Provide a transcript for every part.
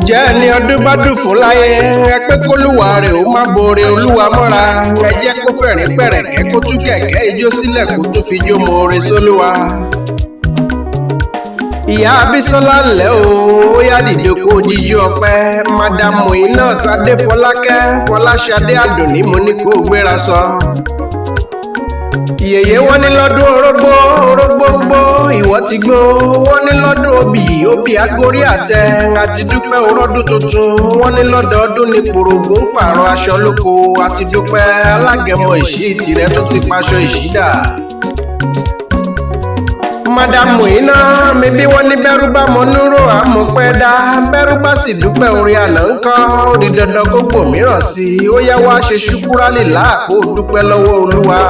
ǹjẹ́ ẹni ọdún bá dùn fún láyé ẹ pé kólúwa rẹ̀ ó má boore olúwa mọ́ra ẹ jẹ́ kó fẹ̀rín pẹ̀rẹ̀kẹ́ kó tú kẹ̀kẹ́ ijó sílẹ̀ kó tó fi jó moore sólúwa. ìyá Abísọ́lá ńlẹ́ o ó yá dìde kó jíjó ọpẹ́ Mádàmù Muinat Adéfọlákẹ́ Fọláṣadé Àdùnní mo ní kó gbéra sọ. yèyé wọ́n ní lọ́dún orógbó orógbó ń gbó ìwọ ti gbó wọ́n ní lọ́dún obì agorí àtẹ àti dúpẹ́ orọ́dún tuntun wọ́n ní lọ́dọọdún ní pòrògùn pààrọ̀ aṣọ lóko àti dúpẹ́ alágẹmọ ìṣí tirẹ̀ tó ti paṣọ ìṣídà. Mádàmù Muinat mi bí wọ́n ní bẹ́rù bá mọ núrò àmọ́ pẹ́ dá bẹ́rù bá sì dúpẹ́ orí àná ń kọ́ ó di dandan kó gbòmíràn sí i ó yẹ wá ṣe ṣúkúrálì láàkó dúpẹ́ lọ́wọ́ olúwa.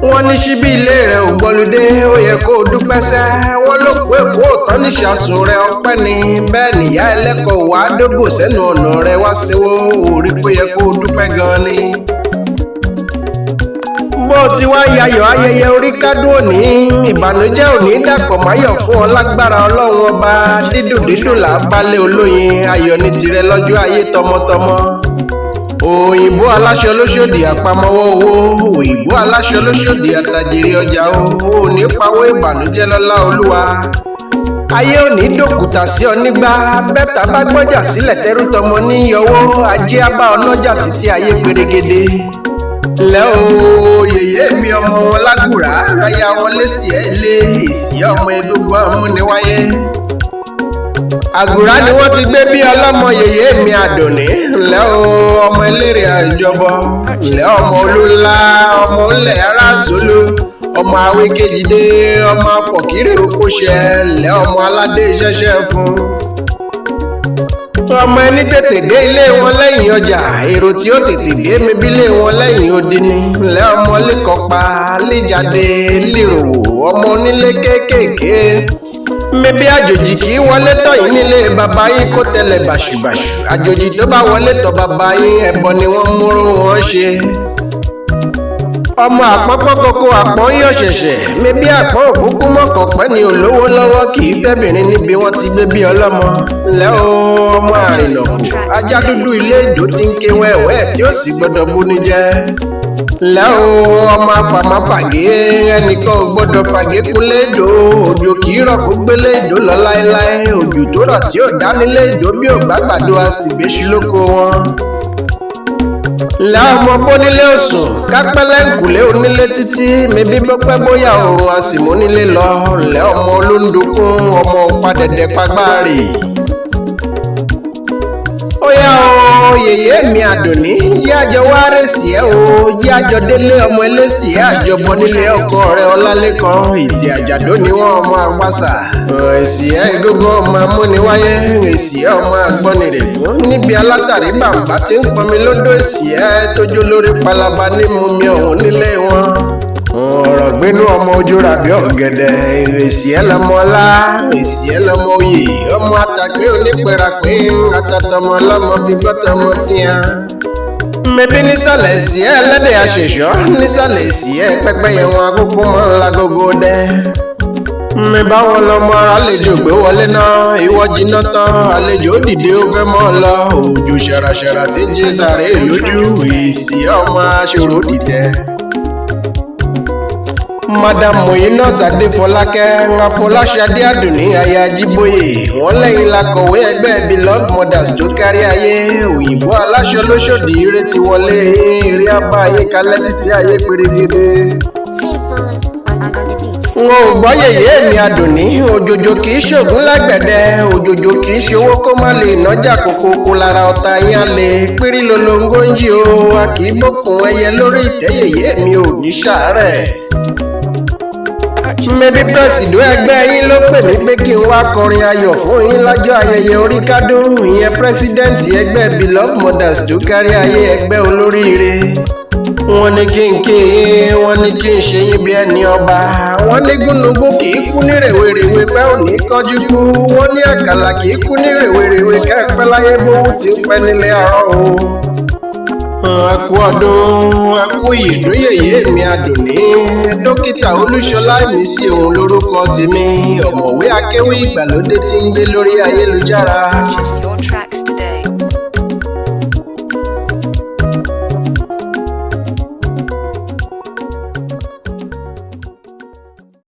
wọ́n ní síbí ilé rẹ̀ ò gbọ́lúdé ó yẹ kó o dúpẹ́ sẹ́ wọ́n ló pé kó o tán níṣàsùn rẹ̀ ọpẹ́ ni bẹ́ẹ̀ nìyá ẹlẹ́kọ̀ọ́ wà á dógò sẹ́nu ọ̀nà rẹ̀ wá síwó orí pé yẹ kó o dúpẹ́ gan ni. bó o ti wá yayọ̀ ayẹyẹ orí kádùn òní ìbànújẹ́ òní dàpọ̀ máyọ̀ fún ọ lágbára ọlọ́run ọba dídùn là á balẹ̀ olóyin ayọ̀ ní tirẹ̀ lọ́jọ́ ayé tọmọtọmọ. òyìnbó aláṣọ lóṣòdì àpamọ́wọ́ owó òyìnbó aláṣọ lóṣòdì àtàjèrè ọjà owó ní pawó ìbànújẹ́ lọ́lá olúwa. ayé òní dòkúta sí ọ nígbà bẹ́tà bá gbọ́jà sílẹ̀ tẹ́rù tọmọ ní yọwọ́ ajé abá ọlọ́jà títí ayé pérégedé. lẹ́ o yèyé mi ọmọ wọn lágùrá aya wọn lẹ́sì ẹ̀ lé èsì ọmọ egungun amúniwáyé. àgùrá ni wọ́n ti gbé bí ọlọ́mọ yèyé mi Àdùnní ńlẹ́ o ọmọ eléré àjọbọ ńlẹ́ ọmọ olúńlá ọmọ ńlẹ̀ aráàsólú ọmọ awékejìdé ọmọ afọ̀kírè okóṣẹ ńlẹ́ ọmọ aládé ṣẹṣẹ fún. ọmọ ẹni tètè dé ilé wọn lẹ́yìn ọjà èrò tí ó tètè dé mebí ilé wọn lẹ́yìn odi ni ńlẹ́ ọmọ lẹ́kọ̀ọ́pá lẹ́jáde léròwò ọmọ onílé kéékèèké mebí àjòjì kì í wọlé tọ̀ yín nílé bàbá yín kó tẹ̀lẹ̀ bàṣùbàṣù àjòjì tó bá wọlé tọ̀ bàbá yín ẹbọ ni wọ́n múrú wọn ṣe. ọmọ àpọ́pọ́ kókó àpọ́n yọ̀ ṣẹ̀ṣẹ̀ mebí àpọ́n òkúkú mọ́kànpẹ́ ni olówó lọ́wọ́ kì í fẹ́bìnrin níbi wọ́n ti gbé bí ọlọ́mọ ńlẹ́ o ọmọ àrìnàkù ajá dúdú ilé ìdó ti ń ké wẹ́wẹ́ tí ó sì gbọ́dọ̀ búni jẹ́. ńlẹ́ o ọmọ afàmà fàgé ẹnìkan ò gbọ́dọ̀ fàgé kúnlé ìdó òjò kì í rọ̀ kó gbélé ìdó lọ láéláé òjò tó rọ̀ tí ò dánilé ìdó bí ò gbàgbàdo àsìgbésí lóko wọn. ńlẹ́ ọmọ bónílé òsùn kápẹ́lẹ́ ńkùlé onílé títí mebí bọ́pẹ́ bóyá òrùn àsìmú nílé lọ ńlẹ́ ọmọ olóńdokún ọmọ padẹ̀dẹ̀ pagbáàrì. ó yá o yèyé mi Àdùnní yájọ wá rèsì ẹ o yájọ délé ọmọ ẹlẹ́sì ẹ àjọbọ nílé ọkọ rẹ Ọlálékan ìtì àjàdó ni wọn ọmọ àpàṣà èsì ẹ gógó ọmọ amúniwáyé èsì ẹ ọmọ agbọnìrègún níbi alátàrí bàǹbà tí ń pọnmi lódò èsì ẹ tójó lórí palaba ní mumi ọ̀hún nílé wọn. ọ̀rọ̀ gbénú ọmọ ojú rabi ọ̀gẹ̀dẹ̀ èsì ẹ lọmọ ọlá èsì ẹ lọmọ oyè ọmọ àtàgbé onípẹ̀ràpé àtàtọmọ ọlọ́mọ fi gbọ́tọmọ tíya. mebí nísàlẹ̀ èsì ẹ ẹlẹ́dẹ̀ àṣẹṣọ́ nísàlẹ̀ èsì ẹ pẹ́pẹ́yẹ wọn akókó mọ́ ńlá gógó dẹ́. mi báwọn lọmọ àlejò gbé wọlé náà ìwọ jiná tán àlejò dìde ó fẹ́ mọ́ lọ òjò ṣàràṣàrà tí ń jẹ́ sàré lójú èsì ọmọ aṣòro dìtẹ̀. Mádàmù Muinat Adéfọlákẹ́ Fọláṣadé Àdùnní aya Ajíbóyè wọ́n lẹ́yìn lakọ̀wé ẹgbẹ́ Beloved Mothers tó kárí ayé òyìnbó aláṣọ lóṣòdì ire ti wọlé eré abá ayé kalẹ̀ títí ayé pérégedé. n ò gbọ́ yèyé mi Àdùnní òjòjò kì í ṣògùn lágbẹ̀dẹ òjòjò kì í ṣòwò kó má lè nájà kókó lára ọ̀tá yín á lè pírí lolongo ń jí o a kì í bókun ẹyẹ lórí ìtẹ́ yèyé mi ò ní ṣàárẹ̀. mebí pírẹsidó ẹgbẹ́ yín ló pè mí pé kí n wá kọrin ayọ̀ fún yín lọ́jọ́ ayẹyẹ orí kádùn ìyẹn pírẹsidẹ́ǹtì ẹgbẹ́ Beloved Mothers tó kárí ayé ẹgbẹ́ olóríire. wọ́n ní kí n ké wọ́n ní kí n ṣe yín bí ẹni ọba wọ́n ní gúnugún kì í kú ní rèwerèwe pẹ́ ò ní kánjú kú wọ́n ní àkàlà kì í kú ní rèwerèwe kẹ́ẹ̀pẹ́ láyé bówó ti ń pẹ́ nílé àárọ̀ o. Àkú ọdún àkú ìyèdún yèyé mi Àdùnní dókítà Olúṣọlá Ìmísí òun lórúkọ tèmi ọ̀mọ̀wé akéwì ìgbàlódé tí ń gbé lórí ayélujára.